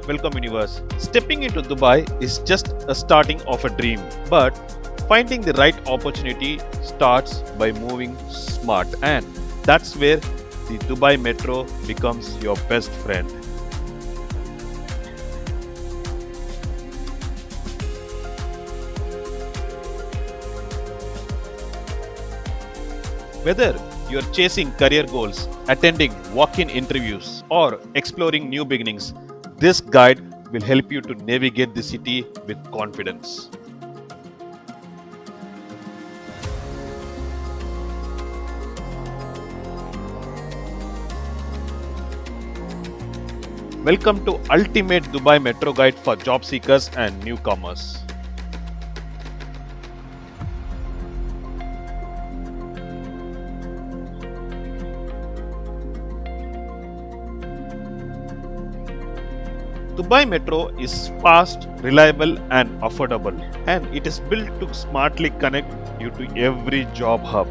Welcome universe. Stepping into Dubai is just a starting of a dream, but finding the right opportunity starts by moving smart, and that's where the Dubai Metro becomes your best friend. Whether you're chasing career goals, attending walk-in interviews, or exploring new beginnings, this guide will help you to navigate the city with confidence. Welcome to Ultimate Dubai Metro Guide for job seekers and newcomers. Dubai Metro is fast, reliable and affordable, and it is built to smartly connect you to every job hub.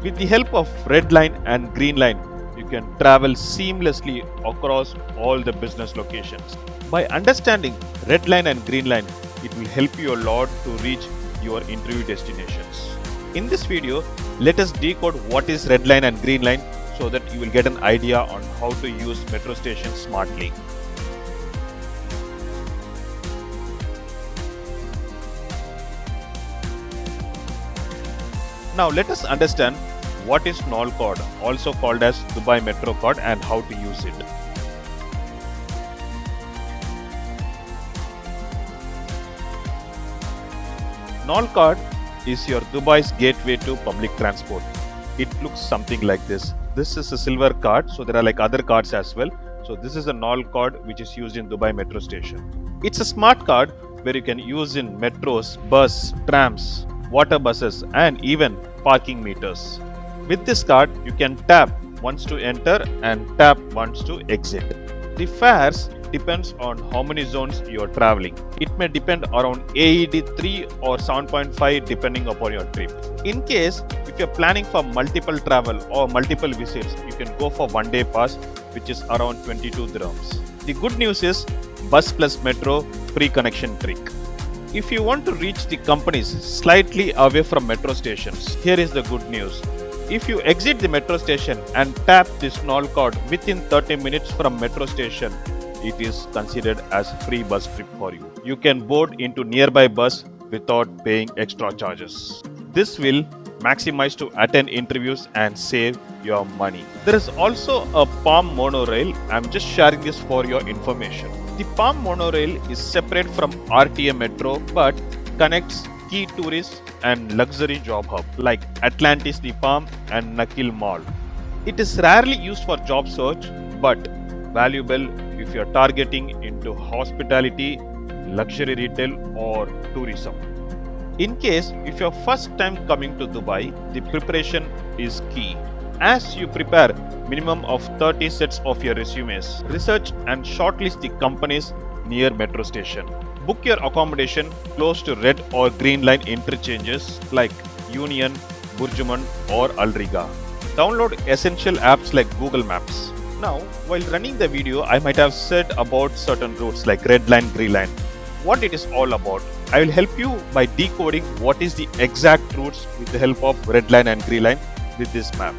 With the help of Red Line and Green Line, you can travel seamlessly across all the business locations. By understanding Red Line and Green Line, it will help you a lot to reach your interview destinations. In this video, let us decode what is Red Line and Green Line so that you will get an idea on how to use metro stations smartly. Now let us understand what is Nol Card, also called as Dubai Metro Card, and how to use it. Nol Card is your Dubai's gateway to public transport. It looks something like this. This is a silver card, so there are like other cards as well. So this is a Nol Card which is used in Dubai Metro Station. It's a smart card where you can use in metros, bus, trams, water buses and even parking meters. With this card, you can tap once to enter and tap once to exit. The fares depends on how many zones you are traveling. It may depend around AED 3 or 7.5 depending upon your trip. In case if you are planning for multiple travel or multiple visits, you can go for one day pass which is around 22 dirhams. The good news is bus plus metro free connection trick. If you want to reach the companies slightly away from metro stations, here is the good news. If you exit the metro station and tap this Nol Card within 30 minutes from metro station, it is considered as free bus trip for you. You can board into nearby bus without paying extra charges. This will maximize to attend interviews and save your money. There is also a Palm monorail. I'm just sharing this for your information. The Palm monorail is separate from RTA Metro but connects key tourist and luxury job hub like Atlantis the Palm and Nakil Mall. It is rarely used for job search but valuable if you are targeting into hospitality, luxury retail or tourism. In case if you are first time coming to Dubai, the preparation is key. As you prepare minimum of 30 sets of your resumes, research and shortlist the companies near metro station. Book your accommodation close to red or green line interchanges like Union, Burjuman or Al Riga. Download essential apps like Google Maps. Now, while running the video, I might have said about certain routes like red line, green line. What it is all about, I will help you by decoding what is the exact routes with the help of red line and green line with this map.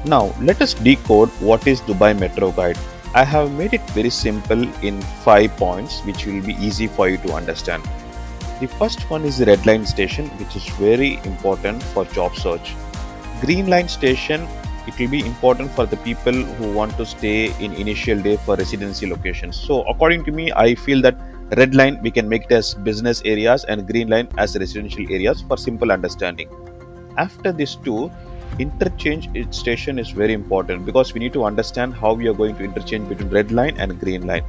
Now let us decode what is Dubai Metro Guide. I have made it very simple in 5 points which will be easy for you to understand. The first one is the red line station, which is very important for job search. Green line station, it will be important for the people who want to stay in initial day for residency locations. So according to me, I feel that red line we can make it as business areas and green line as residential areas for simple understanding. After these two, interchange station is very important because we need to understand how we are going to interchange between red line and green line.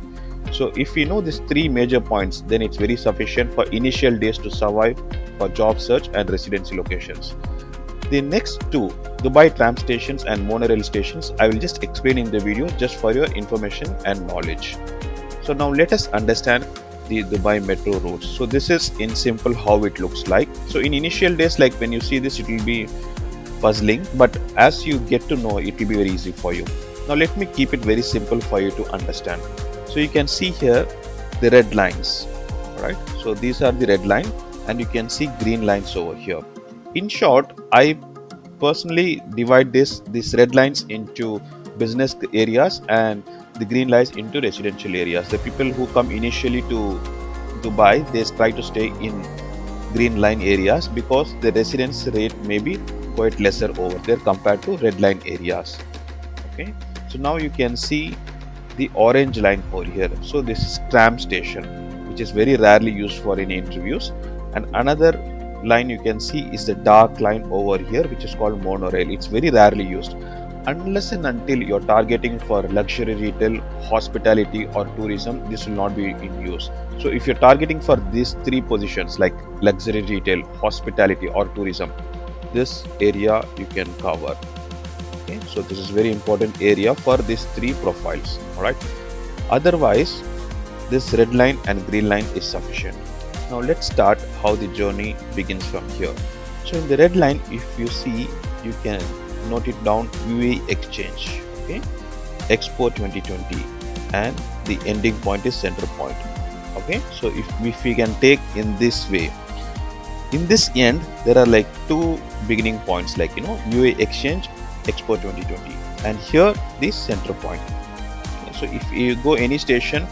So if we know these three major points, then it's very sufficient for initial days to survive for job search and residency locations. The next two, Dubai tram stations and monorail stations, I will just explain in the video just for your information and knowledge. So now let us understand the Dubai metro routes. So this is in simple how it looks like. So in initial days, like when you see this, it will be puzzling, but as you get to know, it will be very easy for you. Now let me keep it very simple for you to understand. So you can see here the red lines, right? So these are the red line, and you can see green lines over here. In short, I personally divide these red lines into business areas and the green lines into residential areas. The people who come initially to Dubai, they try to stay in green line areas because the residence rate may be quite lesser over there compared to red line areas. Okay, so now you can see the orange line over here. So this is tram station, which is very rarely used for any interviews. And another line you can see is the dark line over here, which is called monorail. It's very rarely used unless and until you're targeting for luxury retail, hospitality or tourism. This will not be in use. So if you're targeting for these three positions like luxury retail, hospitality or tourism, this area you can cover. Okay, so this is very important area for these three profiles. All right, otherwise this red line and green line is sufficient. Now let's start how the journey begins from here. So in the red line, if you see, you can note it down, UAE exchange. Okay, Expo 2020, and the ending point is center point. Okay, so if we can take in this way, in this end there are like two beginning points, like UAE exchange, Expo 2020, and here this center point. Okay, so if you go any station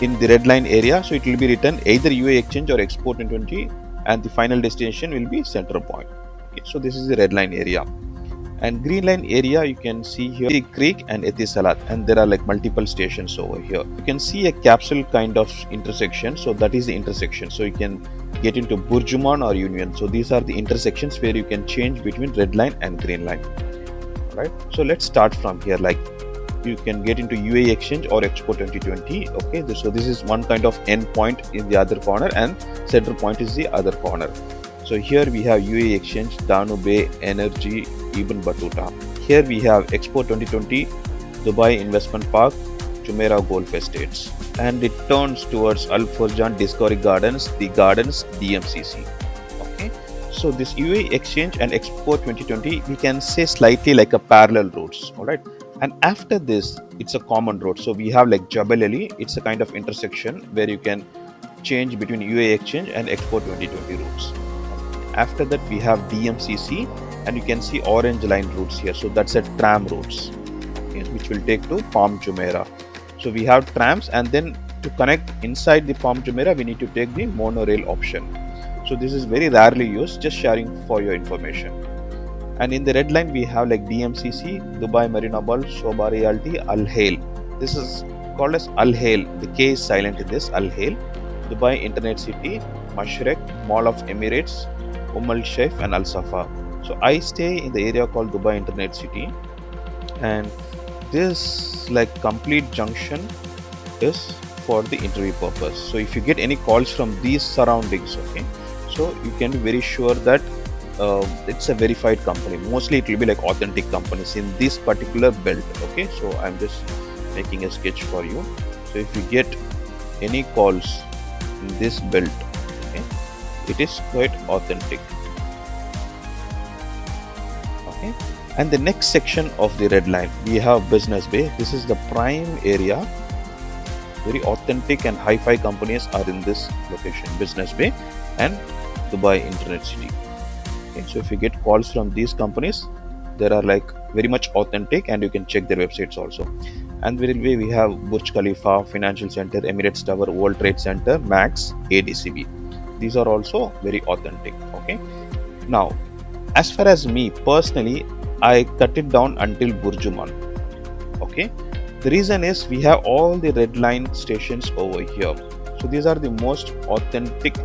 in the red line area, so it will be written either UAE exchange or Expo 2020, and the final destination will be center point. Okay, so this is the red line area. And green line area, you can see here the Creek and Etisalat, and there are like multiple stations over here. You can see a capsule kind of intersection, so that is the intersection. So you can get into Burjuman or Union. So these are the intersections where you can change between red line and green line. Right, so let's start from here. Like you can get into UAE exchange or Expo 2020. Okay, so this is one kind of end point in the other corner, and center point is the other corner. So here we have UAE exchange, Danube Energy, Ibn Battuta. Here we have Expo 2020, Dubai Investment Park, Jumeirah Golf Estates, and it turns towards Al Furjan Discovery Gardens, the Gardens DMCC. Okay, so this UAE exchange and Expo 2020, we can say slightly like a parallel routes. All right, and after this it's a common road. So we have like Jabal Ali, it's a kind of intersection where you can change between UAE exchange and Expo 2020 routes. After that we have DMCC, and you can see orange line routes here. So that's a tram routes, okay, which will take to Palm Jumeirah. So we have trams, and then to connect inside the Palm Jumeirah we need to take the monorail option. So this is very rarely used, just sharing for your information. And in the red line we have like DMCC, Dubai Marina Ball, Soba Realty, Al Hail. This is called as Al Hail. The K is silent in this. Al Hail, Dubai Internet City, Mashrek, Mall of Emirates, Al Sheikh and Al Safa. So I stay in the area called Dubai Internet City, and this like complete junction is for the interview purpose. So if you get any calls from these surroundings, okay, so you can be very sure that it's a verified company. Mostly it will be like authentic companies in this particular belt. Okay, so I'm just making a sketch for you. So if you get any calls in this belt, okay, it is quite authentic. Okay, and the next section of the red line we have Business Bay. This is the prime area. Very authentic and hi-fi companies are in this location, Business Bay and Dubai Internet City. Okay, so if you get calls from these companies, they are like very much authentic, and you can check their websites also. And we have Burj Khalifa, Financial Center, Emirates Tower, World Trade Center, Max, ADCB. These are also very authentic. Okay, now as far as me personally, I cut it down until Burjuman. Okay, the reason is we have all the red line stations over here. So these are the most authentic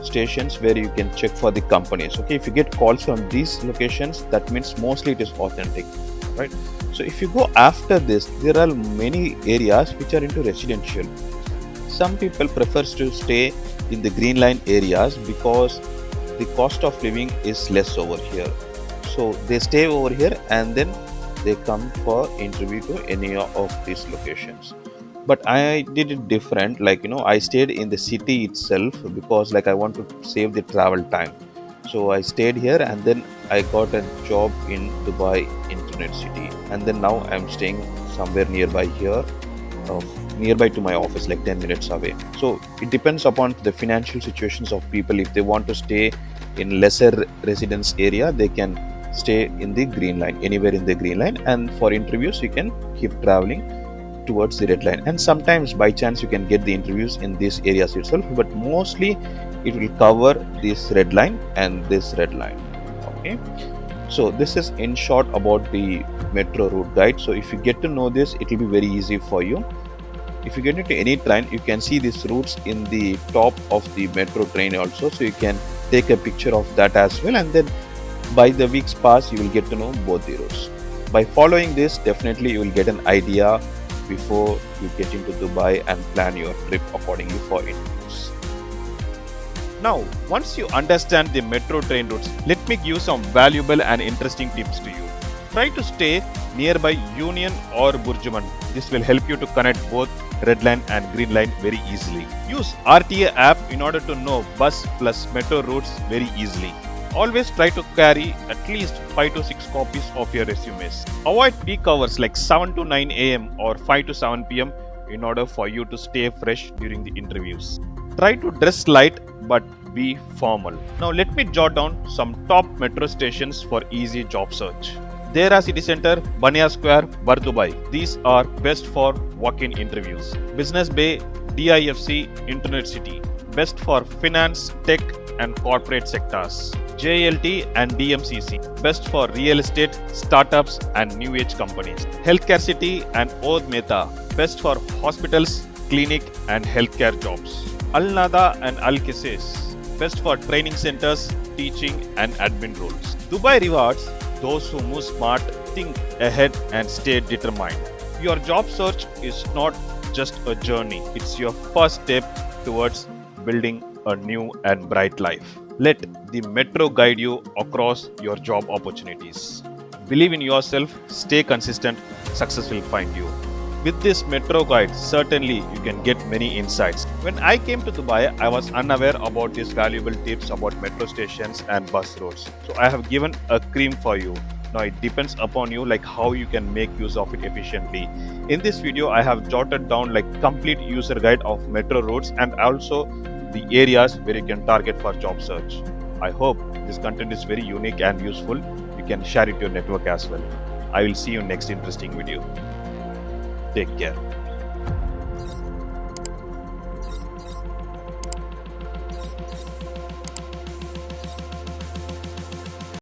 stations where you can check for the companies. Okay, if you get calls from these locations, that means mostly it is authentic, right? So if you go after this, there are many areas which are into residential. Some people prefers to stay in the green line areas because the cost of living is less over here. So they stay over here and then they come for interview to any of these locations. But I did it different, like I stayed in the city itself because like I want to save the travel time. So I stayed here, and then I got a job in Dubai Internet City, and then now I'm staying somewhere nearby here. nearby to my office, like 10 minutes away. So it depends upon the financial situations of people. If they want to stay in lesser residence area, they can stay in the green line, anywhere in the green line, and for interviews you can keep traveling towards the red line. And sometimes by chance you can get the interviews in these areas itself, but mostly it will cover this red line and this red line. Okay, so this is in short about the metro route guide. So if you get to know this, it will be very easy for you. If you get into any train, you can see these routes in the top of the metro train also, so you can take a picture of that as well, and then by the weeks pass you will get to know both the routes. By following this, definitely you will get an idea before you get into Dubai and plan your trip accordingly for interviews. Now, once you understand the metro train routes, let me give some valuable and interesting tips to you. Try to stay nearby Union or Burjuman. This will help you to connect both red line and green line very easily. Use RTA app in order to know bus plus metro routes very easily. Always try to carry at least 5 to 6 copies of your resumes. Avoid peak hours like 7 to 9 am or 5 to 7 pm in order for you to stay fresh during the interviews. Try to dress light but be formal. Now let me jot down some top metro stations for easy job search. Dera City Center, Bania Square, Dubai. These are best for walk-in interviews. Business Bay, DIFC, Internet City. Best for finance, tech and corporate sectors. JLT and DMCC. Best for real estate, startups and new age companies. Healthcare City and Oud Mehta. Best for hospitals, clinic and healthcare jobs. Al Nada and Al Qisais. Best for training centers, teaching and admin roles. Dubai rewards those who move smart, think ahead and stay determined. Your job search is not just a journey, it's your first step towards building a new and bright life. Let the metro guide you across your job opportunities. Believe in yourself, stay consistent, success will find you. With this metro guide, certainly you can get many insights. When I came to Dubai, I was unaware about these valuable tips about metro stations and bus routes. So I have given a cream for you. Now it depends upon you like how you can make use of it efficiently. In this video, I have jotted down like complete user guide of metro routes and also the areas where you can target for job search. I hope this content is very unique and useful. You can share it to your network as well. I will see you next interesting video. Take care.